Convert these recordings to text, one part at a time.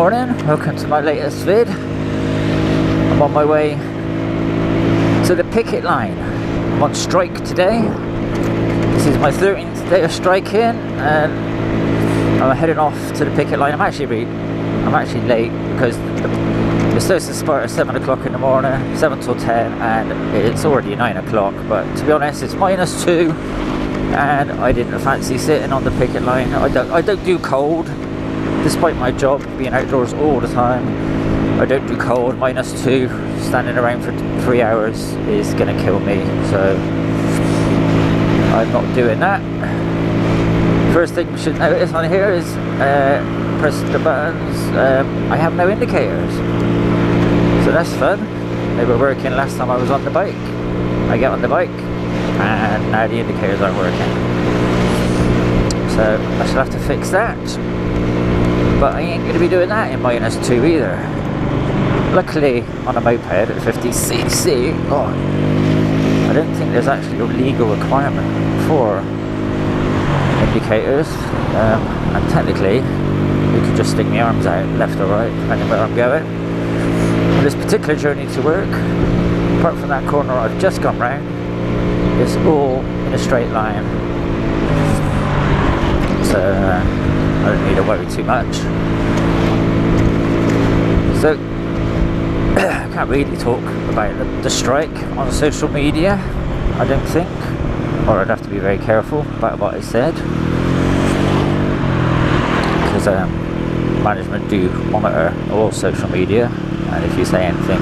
morning, welcome to my latest vid. I'm on my way to the picket line. I'm on strike today. This is my 13th day of striking and I'm heading off to the picket line. I'm actually late because it's supposed to start at 7 o'clock in the morning, 7 till 10, and it's already 9 o'clock, but to be honest it's -2 and I didn't fancy sitting on the picket line. I don't do cold. Despite my job being outdoors all the time, I don't do cold. -2, standing around for 3 hours is gonna kill me, so I'm not doing that. First thing you should notice on here is press the buttons. I have no indicators, so that's fun. They were working last time I was on the bike. I get on the bike and now the indicators aren't working, so I shall have to fix that. But I ain't going to be doing that in -2 either. Luckily, on a moped at 50cc, I don't think there's actually a legal requirement for indicators. And technically, you could just stick my arms out, left or right, depending where I'm going. On this particular journey to work, apart from that corner I've just gone round, it's all in a straight line. So, I don't need to worry too much. So, I can't really talk about the strike on social media, I don't think. Or I'd have to be very careful about what I said. Because management do monitor all social media. And if you say anything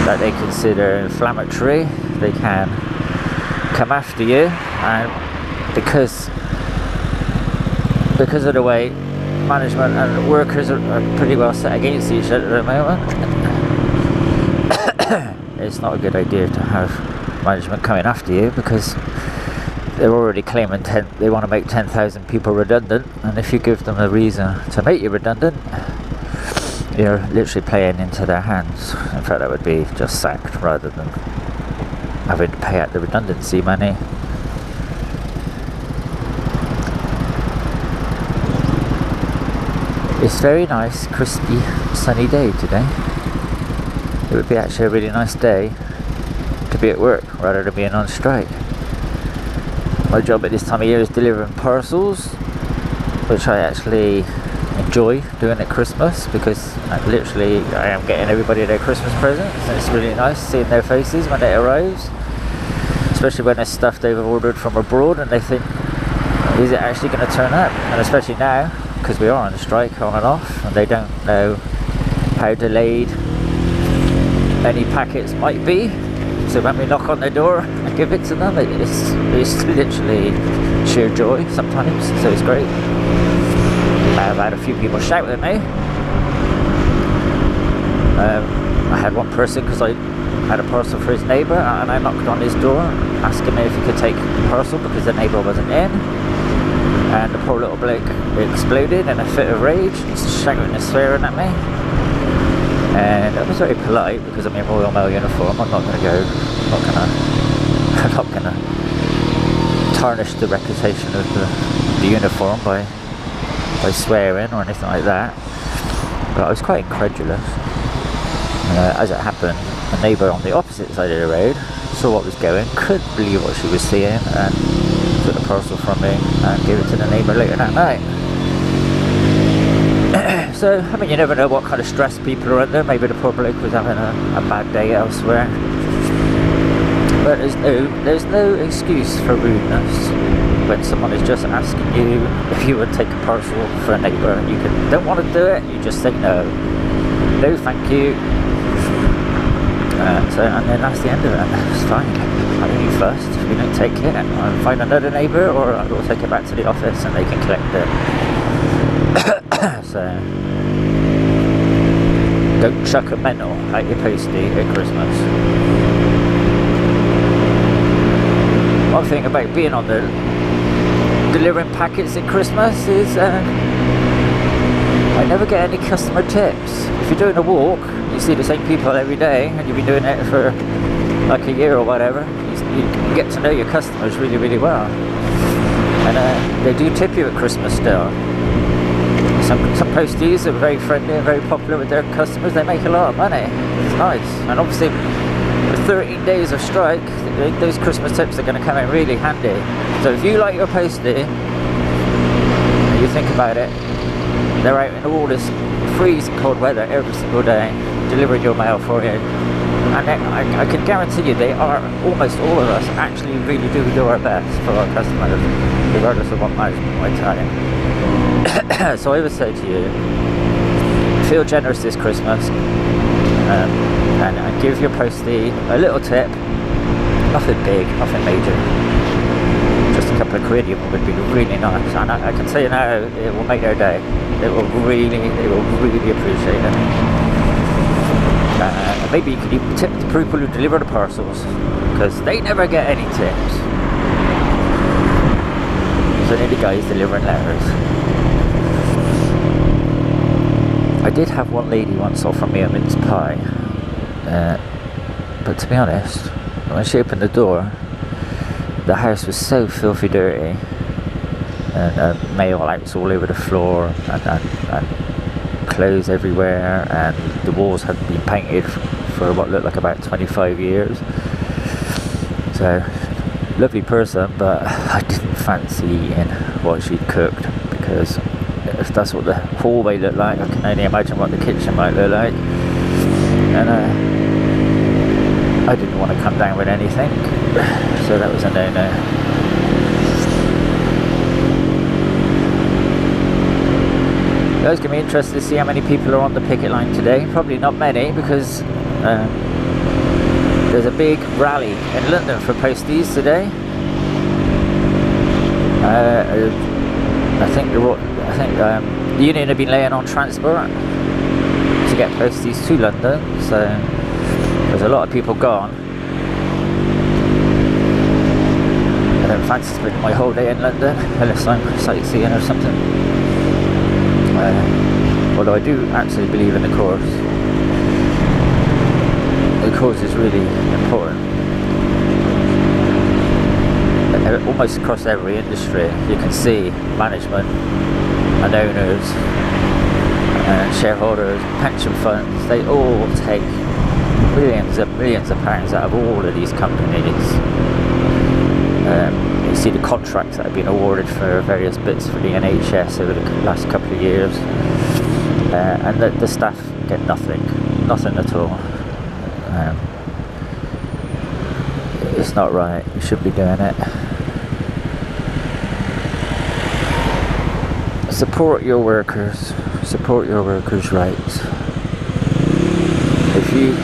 that they consider inflammatory, they can come after you. And because of the way management and workers are pretty well set against each other at the moment, it's not a good idea to have management coming after you, because they're already claiming they want to make 10,000 people redundant, and if you give them a reason to make you redundant, you're literally playing into their hands. In fact, that would be just sacked rather than having to pay out the redundancy money. It's very nice, crispy, sunny day today. It would be actually a really nice day to be at work rather than being on strike. My job at this time of year is delivering parcels, which I actually enjoy doing at Christmas, because I am getting everybody their Christmas presents, and it's really nice seeing their faces when it arrives, especially when it's stuff they've ordered from abroad and they think, is it actually going to turn up? And especially now, because we are on a strike on and off, and they don't know how delayed any packets might be. So when we knock on their door and give it to them, it's literally sheer joy sometimes, so it's great. I've had a few people shout at me. I had one person, because I had a parcel for his neighbour, and I knocked on his door asking me if he could take the parcel because the neighbour wasn't in. And the poor little bloke exploded in a fit of rage, shouting and swearing at me. And I was very polite, because I'm in Royal Mail uniform. I'm not going to tarnish the reputation of the uniform by swearing or anything like that. But I was quite incredulous. As it happened, a neighbour on the opposite side of the road saw what was going, couldn't believe what she was seeing, and took the parcel from me and gave it to the neighbour later that night. So, I mean, you never know what kind of stress people are under. Maybe the poor bloke was having a bad day elsewhere. But there's no excuse for rudeness when someone is just asking you if you would take a parcel for a neighbour, and you don't want to do it, you just say no. No, thank you. And then that's the end of it. It's fine. I don't need first. If you don't take it, I'll find another neighbour, or I will take it back to the office and they can collect it. So, don't chuck a mental at your postie at Christmas. One thing about being on the delivering packets at Christmas is I never get any customer tips. If you're doing a walk, you see the same people every day, and you've been doing it for like a year or whatever, you get to know your customers really, really well. And they do tip you at Christmas still. Some posties are very friendly and very popular with their customers. They make a lot of money. It's nice. And obviously, with 13 days of strike, those Christmas tips are going to come in really handy. So if you like your postie, and you think about it, they're out in all this freezing cold weather every single day, delivering your mail for you. And I can guarantee you, they are, almost all of us, actually really do our best for our customers, regardless of what management might tell you. So I would say to you, feel generous this Christmas, and give your postie a little tip. Nothing big, nothing major. Just a couple of quid even would be really nice. And I can tell you now, it will make their day. They will really appreciate it. Maybe you could even tip the people who deliver the parcels, because they never get any tips. It's only the guys delivering letters. I did have one lady once offer me a mince pie, but to be honest, when she opened the door, the house was so filthy dirty, and mail outs all over the floor, and clothes everywhere, and the walls hadn't been painted for what looked like about 25 years. So, lovely person, but I didn't fancy eating what she'd cooked, because if that's what the hallway looked like, I can only imagine what the kitchen might look like. And I didn't want to come down with anything, so that was a no-no. It's going to be interesting to see how many people are on the picket line today. Probably not many, because there's a big rally in London for posties today. I think the union have been laying on transport to get posties to London, so there's a lot of people gone. I don't fancy spending my whole day in London unless I'm sightseeing or something. Although I do actually believe in the cause. The cause is really important. Almost across every industry, you can see management and owners and shareholders, pension funds, they all take millions of pounds out of all of these companies. You see the contracts that have been awarded for various bits for the NHS over the last couple of years, and the staff get nothing at all. It's not right. You should be doing it. Support your workers. Support your workers' rights. If you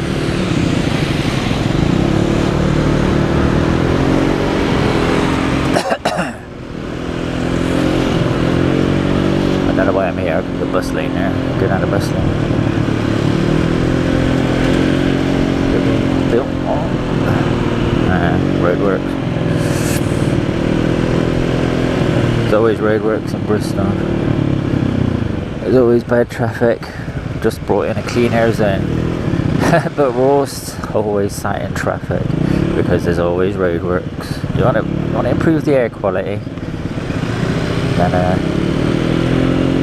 I don't know why I'm here. The bus lane there. Go down the bus lane. Built on roadworks. There's always roadworks in Bristol. There's always bad traffic. Just brought in a clean air zone. But we're always sat in traffic because there's always roadworks. You want to improve the air quality, then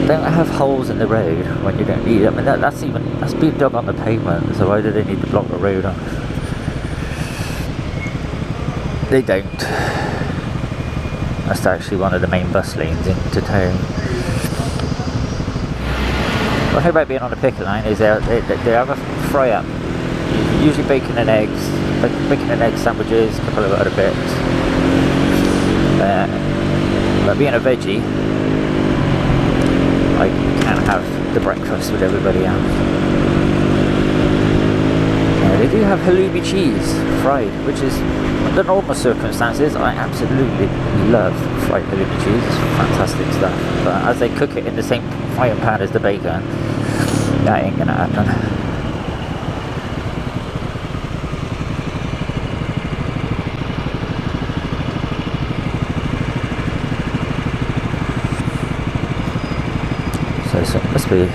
don't have holes in the road when you don't need it. I mean, that's being dug on the pavement, so why do they need to block the road off? They don't. That's actually one of the main bus lanes into town. What I heard about being on the picket line is they have a fry up, usually bacon and egg sandwiches, a couple of other bits. But being a veggie, I can't have the breakfast with everybody else. They do have halloumi cheese fried, which is, under normal circumstances, I absolutely love fried halloumi cheese. It's fantastic stuff. But as they cook it in the same frying pan as the bacon, that ain't gonna happen. So it must be,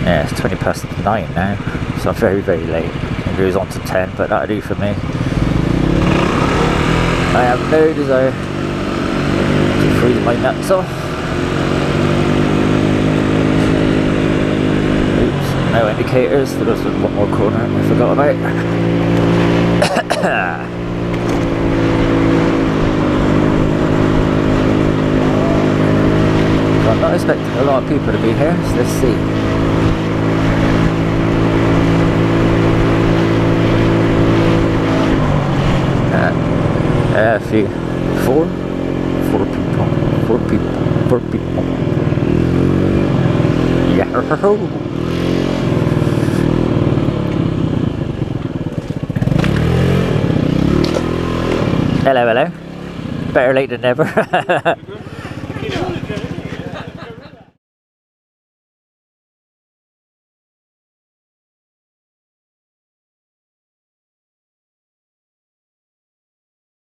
yeah, it's 20 past 9 now, so I'm very, very late. It goes on to 10, but that'll do for me. I have no desire to freeze my nuts off. No indicators. There was one more corner I forgot about. I'm not expecting a lot of people to be here, so let's see. A few. Four people. Yahoo! Hello. Better late than never.